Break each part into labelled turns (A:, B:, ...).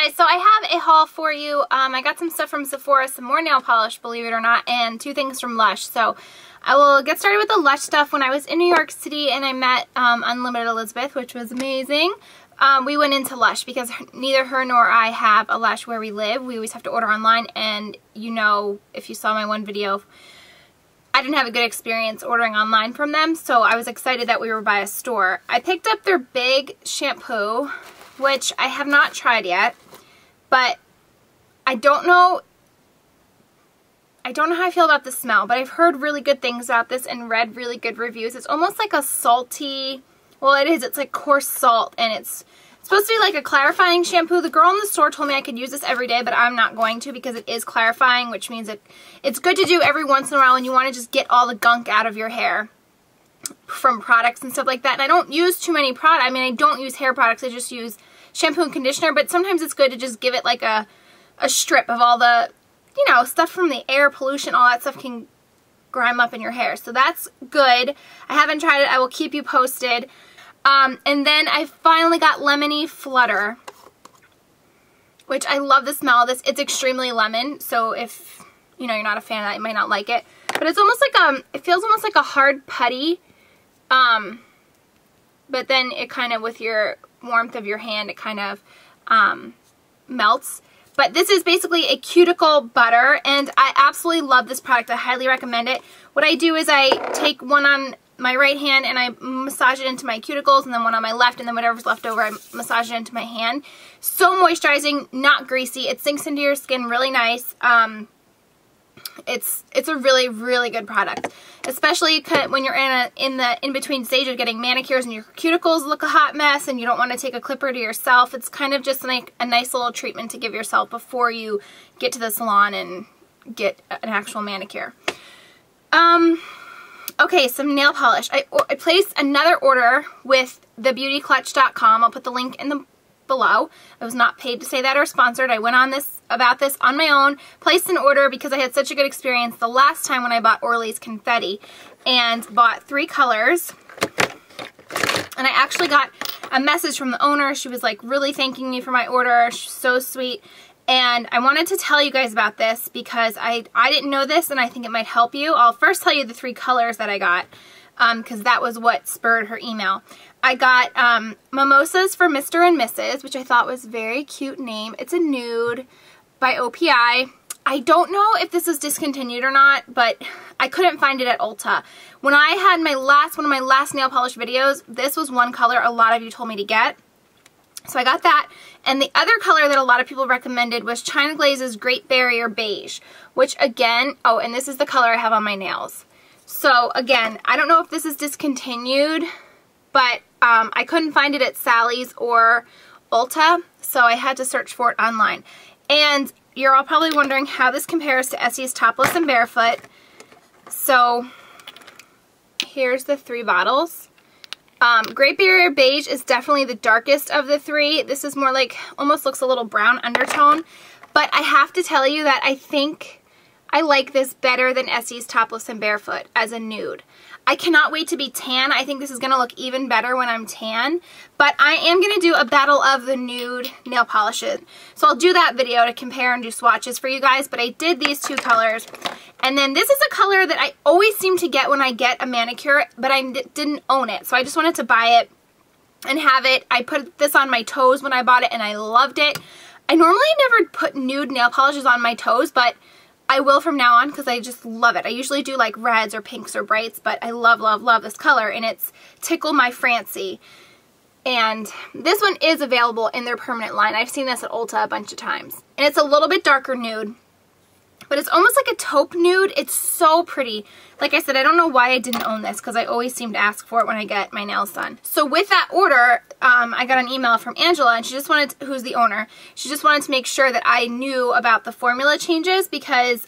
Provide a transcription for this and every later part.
A: guys, so I have a haul for you. I got some stuff from Sephora, some more nail polish, believe it or not, and 2 things from Lush. So I will get started with the Lush stuff. When I was in New York City and I met Unlimited Elizabeth, which was amazing, we went into Lush because neither her nor I have a Lush where we live. We always have to order online, and you know, if you saw my one video, I didn't have a good experience ordering online from them, so I was excited that we were by a store. I picked up their Big shampoo, which I have not tried yet, but I don't know how I feel about the smell, but I've heard really good things about this and read really good reviews. It's almost like a salty, well, it is, it's like coarse salt, and it's supposed to be like a clarifying shampoo. The girl in the store told me I could use this every day, but I'm not going to because it is clarifying, which means it's good to do every once in a while when you want to just get all the gunk out of your hair from products and stuff like that. And I don't use too many products. I mean, I don't use hair products. I just use shampoo and conditioner, but sometimes it's good to just give it like a strip of all the, you know, stuff from the air pollution. All that stuff can grime up in your hair. So that's good. I haven't tried it. I will keep you posted. And then I finally got Lemony Flutter, which I love the smell of this. It's extremely lemon, so if, you know, you're not a fan of that, you might not like it. But it's almost like, it feels almost like a hard putty, but then it kind of, with your warmth of your hand, it kind of melts. But this is basically a cuticle butter, and I absolutely love this product. I highly recommend it. What I do is I take one on my right hand and I massage it into my cuticles, and then one on my left, and then whatever's left over I massage it into my hand. So moisturizing, not greasy. It sinks into your skin really nice. It's a really, really good product, especially when you're in the in-between stage of getting manicures and your cuticles look a hot mess and you don't want to take a clipper to yourself. It's kind of just like a nice little treatment to give yourself before you get to the salon and get an actual manicure. Okay, some nail polish. I placed another order with thebeautyclutch.com. I'll put the link in the below. I was not paid to say that or sponsored. I went on about this on my own, placed an order because I had such a good experience the last time when I bought Orly's Confetti, and bought 3 colors. And I actually got a message from the owner. She was like really thanking me for my order. She's so sweet. And I wanted to tell you guys about this because I didn't know this, and I think it might help you. I'll first tell you the 3 colors that I got, because that was what spurred her email. I got Mimosas for Mr. and Mrs., which I thought was a very cute name. It's a nude by OPI. I don't know if this is discontinued or not, but I couldn't find it at Ulta. When I had one of my last nail polish videos, this was one color a lot of you told me to get. So I got that. And the other color that a lot of people recommended was China Glaze's Great Barrier Beige, which again, oh, and this is the color I have on my nails. So again, I don't know if this is discontinued, but I couldn't find it at Sally's or Ulta, so I had to search for it online. And you're all probably wondering how this compares to Essie's Topless and Barefoot. So here's the 3 bottles. Great Barrier Beige is definitely the darkest of the 3. This is more like, almost looks a little brown undertone. But I have to tell you that I think I like this better than Essie's Topless and Barefoot as a nude. I cannot wait to be tan. I think this is going to look even better when I'm tan. But I am going to do a battle of the nude nail polishes. So I'll do that video to compare and do swatches for you guys. But I did these 2 colors. And then this is a color that I always seem to get when I get a manicure, but I didn't own it. So I just wanted to buy it and have it. I put this on my toes when I bought it, and I loved it. I normally never put nude nail polishes on my toes, but I will from now on because I just love it. I usually do like reds or pinks or brights, but I love, love, love this color, and it's Tickle My Francie. And this one is available in their permanent line. I've seen this at Ulta a bunch of times. And it's a little bit darker nude, but it's almost like a taupe nude. It's so pretty. Like I said, I don't know why I didn't own this because I always seem to ask for it when I get my nails done. So with that order, I got an email from Angela, and she just wanted to, who's the owner, she just wanted to make sure that I knew about the formula changes because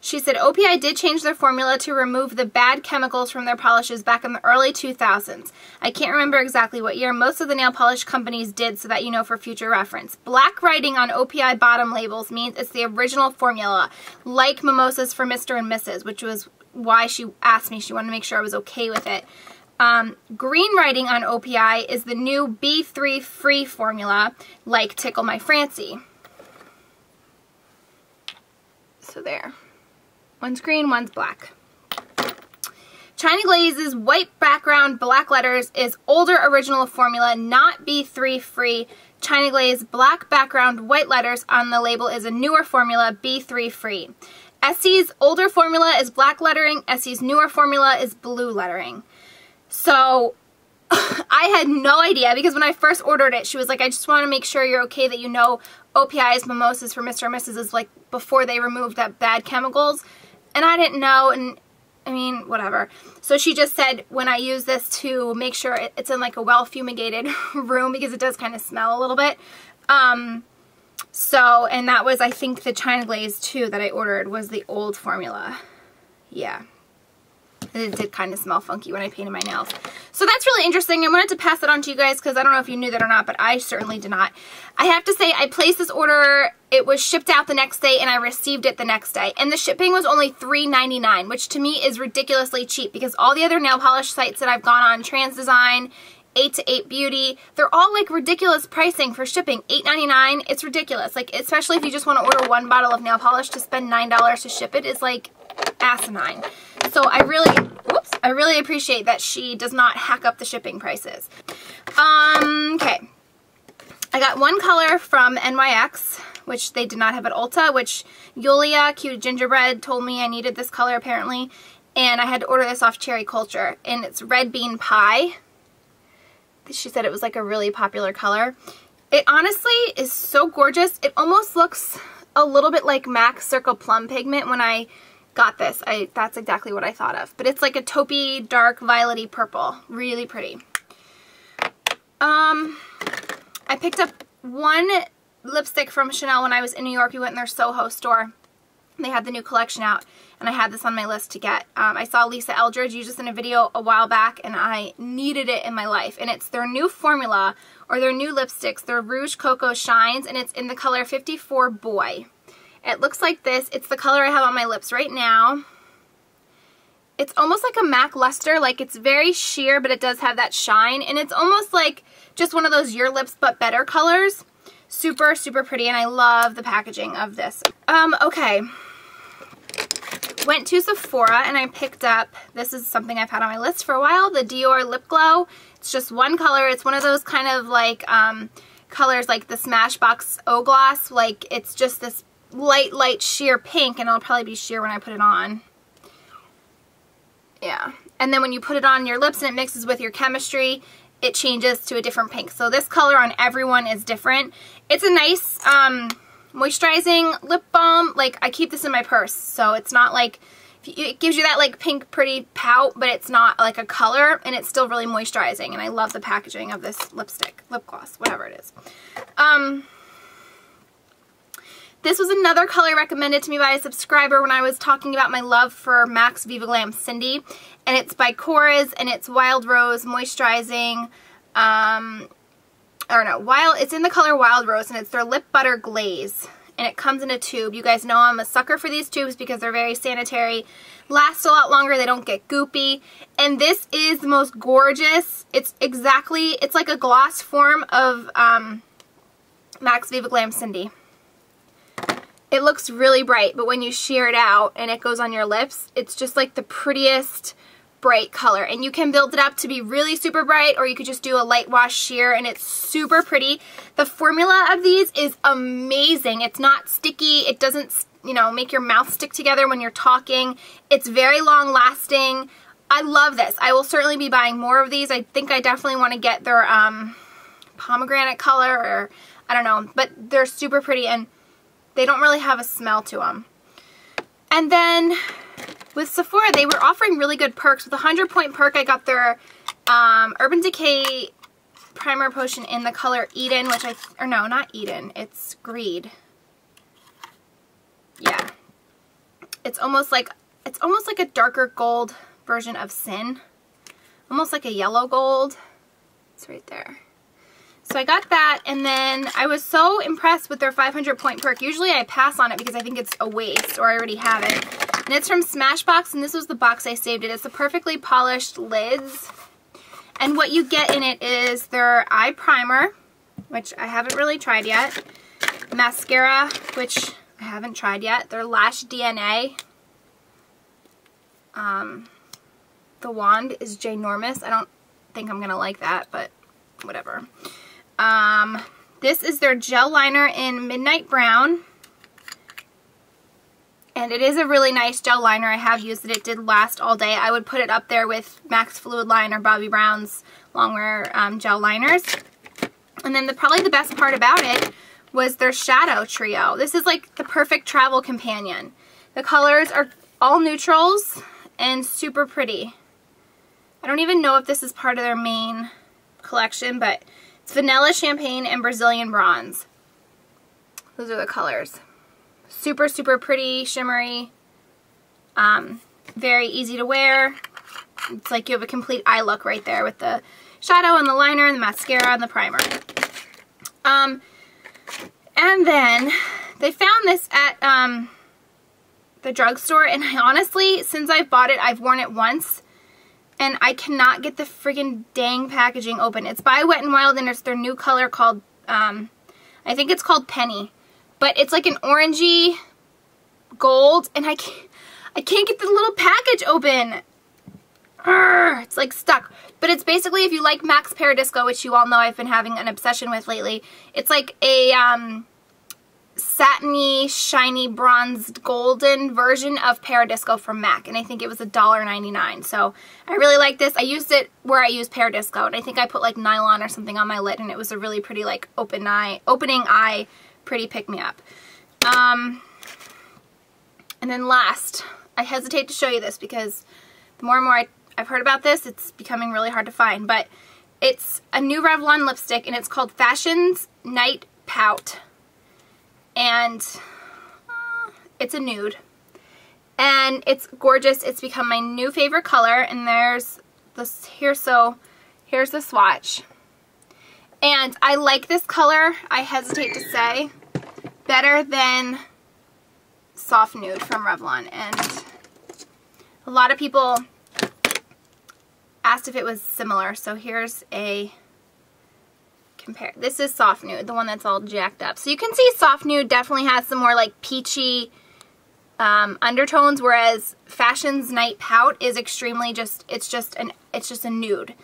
A: she said OPI did change their formula to remove the bad chemicals from their polishes back in the early 2000s. I can't remember exactly what year. Most of the nail polish companies did, so that you know for future reference. Black writing on OPI bottom labels means it's the original formula, like Mimosas for Mr. and Mrs., which was why she asked me. She wanted to make sure I was okay with it. Green writing on OPI is the new B3 free formula, like Tickle My Francie. So there. One's green, one's black. China Glaze's white background, black letters is older original formula, not B3 free. China Glaze black background, white letters on the label is a newer formula, B3 free. Essie's older formula is black lettering. Essie's newer formula is blue lettering. So I had no idea, because when I first ordered it, she was like, I just want to make sure you're okay that you know OPI's mimosas for Mr. and Mrs. is like before they removed that bad chemicals. And I didn't know, and I mean, whatever. So she just said when I use this to make sure it's in like a well fumigated room, because it does kind of smell a little bit. So, and that was, I think, the China Glaze too that I ordered was the old formula. Yeah. It did kind of smell funky when I painted my nails. So that's really interesting. I wanted to pass it on to you guys because I don't know if you knew that or not, but I certainly did not. I have to say, I placed this order, it was shipped out the next day, and I received it the next day. And the shipping was only $3.99, which to me is ridiculously cheap, because all the other nail polish sites that I've gone on, Trans Design, 8 to 8 Beauty, they're all like ridiculous pricing for shipping. $8.99, it's ridiculous. Like, especially if you just want to order one bottle of nail polish, to spend $9 to ship it is like asinine. So I really appreciate that she does not hack up the shipping prices. Okay. I got one color from NYX, which they did not have at Ulta, which Yulia, Cute Gingerbread, told me I needed this color apparently. And I had to order this off Cherry Culture, and it's Red Bean Pie. She said it was like a really popular color. It honestly is so gorgeous. It almost looks a little bit like MAC Circle Plum Pigment when I got this. That's exactly what I thought of. But it's like a taupey, dark, violet-y purple. Really pretty. I picked up one lipstick from Chanel when I was in New York. We went in their Soho store. They had the new collection out, and I had this on my list to get. I saw Lisa Eldridge use this in a video a while back, and I needed it in my life. And it's their new formula, or their new lipsticks, their Rouge Cocoa Shines, and it's in the color 54 Boy. It looks like this. It's the color I have on my lips right now. It's almost like a MAC luster, like it's very sheer, but it does have that shine, and it's almost like just one of those Your Lips But Better colors. Super, super pretty, and I love the packaging of this. Okay. Went to Sephora, and I picked up, this is something I've had on my list for a while, the Dior Lip Glow. It's just one color. It's one of those kind of like colors like the Smashbox O Gloss. Like, it's just this light sheer pink, and it'll probably be sheer when I put it on. Yeah. And then when you put it on your lips and it mixes with your chemistry, it changes to a different pink. So this color on everyone is different. It's a nice moisturizing lip balm. Like, I keep this in my purse, so it's not like, it gives you that like pink pretty pout, but it's not like a color, and it's still really moisturizing. And I love the packaging of this lipstick, lip gloss, whatever it is. This was another color recommended to me by a subscriber when I was talking about my love for MAC's Viva Glam Cindy. And it's by Cora's, and it's Wild Rose Moisturizing, it's in the color Wild Rose, and it's their Lip Butter Glaze. And it comes in a tube. You guys know I'm a sucker for these tubes because they're very sanitary, last a lot longer, they don't get goopy. And this is the most gorgeous, it's like a gloss form of MAC's Viva Glam Cindy. It looks really bright, but when you sheer it out and it goes on your lips, it's just like the prettiest bright color. And you can build it up to be really super bright, or you could just do a light wash sheer, and it's super pretty. The formula of these is amazing. It's not sticky. It doesn't, you know, make your mouth stick together when you're talking. It's very long lasting. I love this. I will certainly be buying more of these. I think I definitely want to get their pomegranate color, or I don't know, but they're super pretty, and they don't really have a smell to them. And then with Sephora, they were offering really good perks. With a 100-point perk, I got their Urban Decay Primer Potion in the color Eden, which no, not Eden, it's Greed. Yeah. It's almost like a darker gold version of Sin. Almost like a yellow gold. It's right there. So I got that, and then I was so impressed with their 500-point perk. Usually I pass on it because I think it's a waste, or I already have it. And it's from Smashbox, and this was the box I saved it. It's the Perfectly Polished Lids. And what you get in it is their eye primer, which I haven't really tried yet, mascara, which I haven't tried yet, their Lash DNA. The wand is ginormous. I don't think I'm going to like that, but whatever. This is their gel liner in Midnight Brown. And it is a really nice gel liner. I have used it. It did last all day. I would put it up there with MAC's Fluidline or Bobbi Brown's longwear gel liners. And then probably the best part about it was their shadow trio. This is like the perfect travel companion. The colors are all neutrals and super pretty. I don't even know if this is part of their main collection, but it's vanilla, champagne, and Brazilian bronze. Those are the colors. Super, super pretty, shimmery, very easy to wear. It's like you have a complete eye look right there with the shadow and the liner and the mascara and the primer. And then they found this at the drugstore, and honestly, since I've bought it, I've worn it once, and I cannot get the friggin' dang packaging open. It's by Wet n Wild, and it's their new color called, I think it's called Penny. But it's like an orangey gold, and I can't get the little package open. Urgh, it's like stuck. But it's basically, if you like MAC's Paradisco, which you all know I've been having an obsession with lately, it's like a satiny, shiny, bronzed, golden version of Paradisco from MAC, and I think it was $1.99. So I really like this. I used it where I use Paradisco, and I think I put like nylon or something on my lid, and it was a really pretty like opening eye, pretty pick-me-up. And then last, I hesitate to show you this because the more and more I've heard about this, it's becoming really hard to find, but it's a new Revlon lipstick, and it's called Fashion's Night Pout. And it's a nude. And it's gorgeous. It's become my new favorite color, and there's this here, so here's the swatch. And I like this color, I hesitate to say, better than Soft Nude from Revlon. And a lot of people asked if it was similar, so here's a compare. This is Soft Nude, the one that's all jacked up. So you can see Soft Nude definitely has some more like peachy undertones, whereas Fashion's Night Pout is extremely it's just a nude.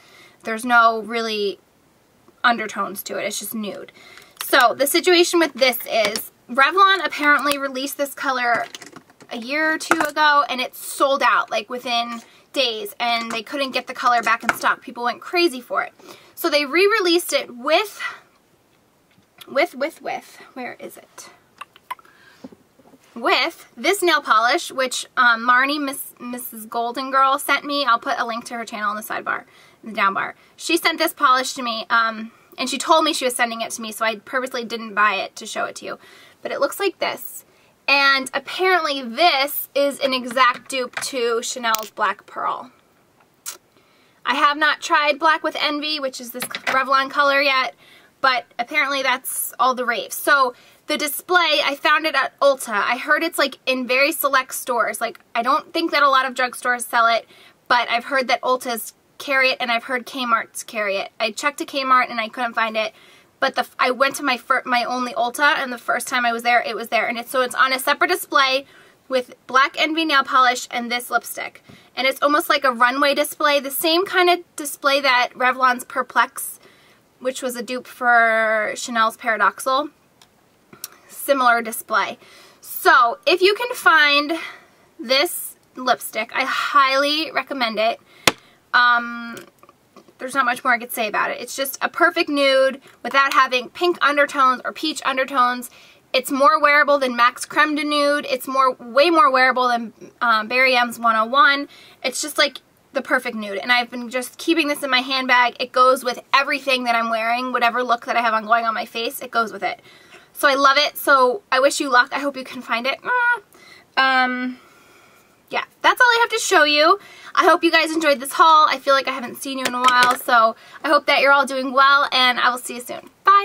A: There's no really undertones to it. It's just nude. So the situation with this is Revlon apparently released this color a year or two ago, and it sold out like within days, and they couldn't get the color back in stock. People went crazy for it. So they re-released it with where is it? With this nail polish, which Marnie, Mrs. Golden Girl, sent me. I'll put a link to her channel in the sidebar, in the down bar. She sent this polish to me, and she told me she was sending it to me, so I purposely didn't buy it to show it to you. But it looks like this. And apparently this is an exact dupe to Chanel's Black Pearl. I have not tried Black with Envy, which is this Revlon color yet, but apparently that's all the rave. So the display, I found it at Ulta. I heard it's like in very select stores. Like, I don't think that a lot of drugstores sell it, but I've heard that Ulta's carry it, and I've heard Kmart's carry it. I checked a Kmart and I couldn't find it, but I went to my only Ulta, and the first time I was there, it was there. And so it's on a separate display with Black Envy nail polish and this lipstick. And it's almost like a runway display, the same kind of display that Revlon's Perplex, which was a dupe for Chanel's Paradoxal. Similar display. So if you can find this lipstick, I highly recommend it. There's not much more I could say about it. It's just a perfect nude without having pink undertones or peach undertones. It's more wearable than MAC's Creme de Nude. It's way more wearable than Barry M's 101. It's just like the perfect nude. And I've been just keeping this in my handbag. It goes with everything that I'm wearing. Whatever look that I have on going on my face, it goes with it. So I love it. So I wish you luck. I hope you can find it. Yeah, that's all I have to show you. I hope you guys enjoyed this haul. I feel like I haven't seen you in a while, so I hope that you're all doing well, and I will see you soon. Bye!